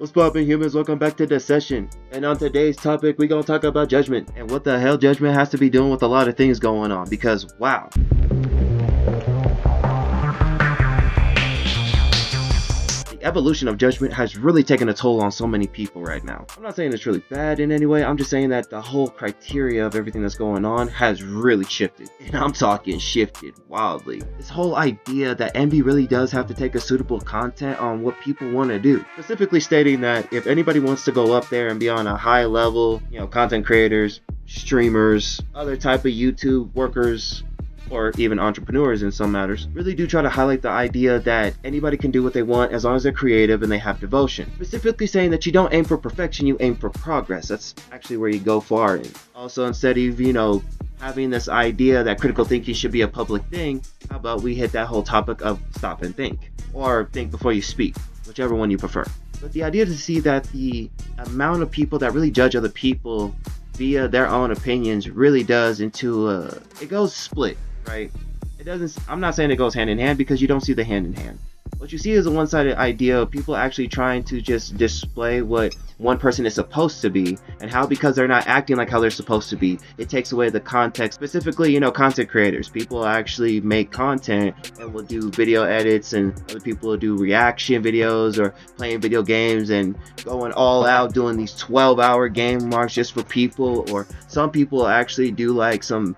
What's poppin', humans? Welcome back to the session. And on today's topic, we're gonna talk about judgment and what the hell judgment has to be doing with a lot of things going on. Because wow. The evolution of judgment has really taken a toll on so many people right now. I'm not saying it's really bad in any way. I'm just saying that the whole criteria of everything that's going on has really shifted. And I'm talking shifted wildly. This whole idea that envy really does have to take a suitable content on what people want to do. Specifically stating that if anybody wants to go up there and be on a high level, content creators, streamers, other type of YouTube workers, or even entrepreneurs in some matters, really do try to highlight the idea that anybody can do what they want as long as they're creative and they have devotion. Specifically saying that you don't aim for perfection, you aim for progress. That's actually where you go far in. Also, instead of, having this idea that critical thinking should be a public thing, how about we hit that whole topic of stop and think, or think before you speak, whichever one you prefer. But the idea to see that the amount of people that really judge other people via their own opinions really does it goes split. Right? I'm not saying it goes hand in hand because you don't see the hand in hand. What you see is a one-sided idea of people actually trying to just display what one person is supposed to be, and how because they're not acting like how they're supposed to be, it takes away the context. Specifically, content creators. People actually make content and will do video edits, and other people will do reaction videos or playing video games and going all out doing these 12-hour game marks just for people. Or some people actually do like some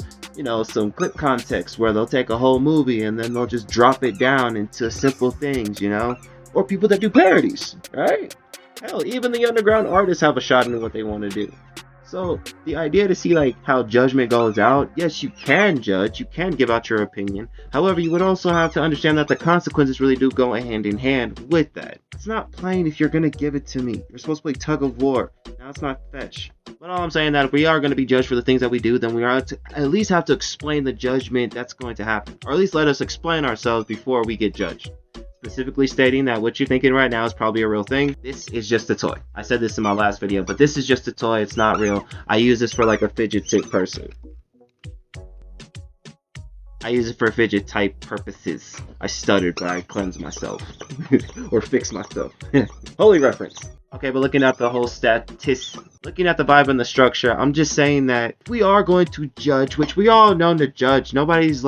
clip context where they'll take a whole movie and then they'll just drop it down into simple things, or people that do parodies, right? Hell, even the underground artists have a shot in what they want to do. So the idea to see how judgment goes out, yes, you can judge, you can give out your opinion. However, you would also have to understand that the consequences really do go hand in hand with that. It's not playing if you're going to give it to me. You're supposed to play tug of war. Now it's not fetch. But all I'm saying that if we are going to be judged for the things that we do, then we are to at least have to explain the judgment that's going to happen. Or at least let us explain ourselves before we get judged. Specifically stating that what you're thinking right now is probably a real thing. This is just a toy. I said this in my last video, but this is just a toy. It's not real. I use this for a fidget tip person. I use it for fidget type purposes. I stuttered, but I cleansed myself. Or fixed myself. Holy reference. Okay, but looking at the whole looking at the vibe and the structure, I'm just saying that we are going to judge, which we all know to judge. Nobody's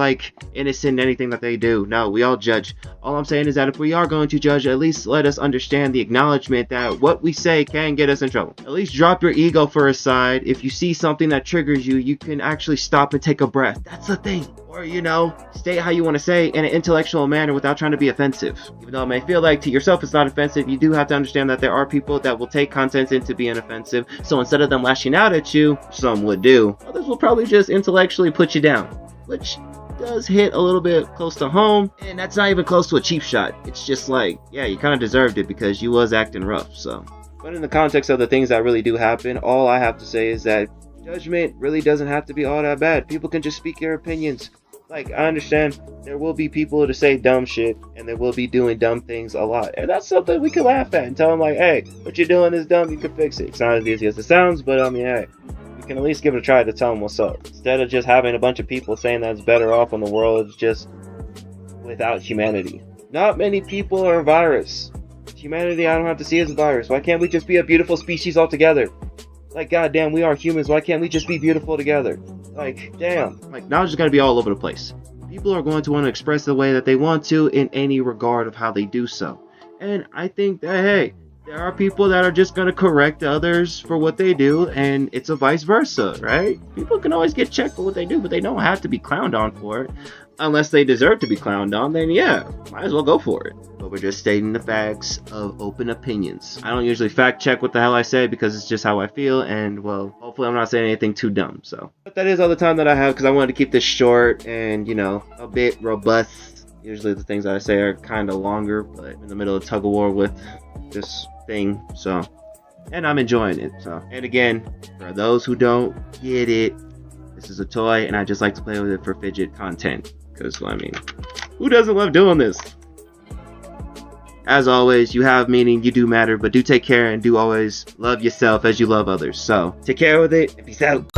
innocent in anything that they do. No, we all judge. All I'm saying is that if we are going to judge, at least let us understand the acknowledgement that what we say can get us in trouble. At least drop your ego for a side. If you see something that triggers you, you can actually stop and take a breath. That's the thing. Or, state how you want to say in an intellectual manner without trying to be offensive. Even though it may feel like to yourself it's not offensive, you do have to understand that there are people that will take content into being offensive. So instead of them lashing out at you, some would do, others will probably just intellectually put you down. Which does hit a little bit close to home, and that's not even close to a cheap shot. It's just yeah, you kind of deserved it because you was acting rough, so. But in the context of the things that really do happen, all I have to say is that judgment really doesn't have to be all that bad. People can just speak their opinions. I understand there will be people to say dumb shit, and they will be doing dumb things a lot. And that's something we can laugh at and tell them hey, what you're doing is dumb, you can fix it. It's not as easy as it sounds, but hey, we can at least give it a try to tell them what's up. Instead of just having a bunch of people saying that's better off in the world, it's just without humanity. Not many people are a virus. Humanity I don't have to see as a virus. Why can't we just be a beautiful species altogether? Goddamn, we are humans. Why can't we just be beautiful together? Damn. Now it's just gonna be all over the place. People are going to want to express the way that they want to in any regard of how they do so. And I think that, hey, there are people that are just going to correct others for what they do, and it's a vice versa, right? People can always get checked for what they do, but they don't have to be clowned on for it. Unless they deserve to be clowned on, then yeah, might as well go for it. But we're just stating the facts of open opinions. I don't usually fact check what the hell I say because it's just how I feel, and well, hopefully I'm not saying anything too dumb, so. But that is all the time that I have because I wanted to keep this short and, a bit robust. Usually the things that I say are kind of longer, but I'm in the middle of tug of war with this thing, so. And I'm enjoying it, so. And again, for those who don't get it, this is a toy and I just like to play with it for fidget content. Because, who doesn't love doing this? As always, you have meaning, you do matter, but do take care and do always love yourself as you love others. So, take care with it and peace out.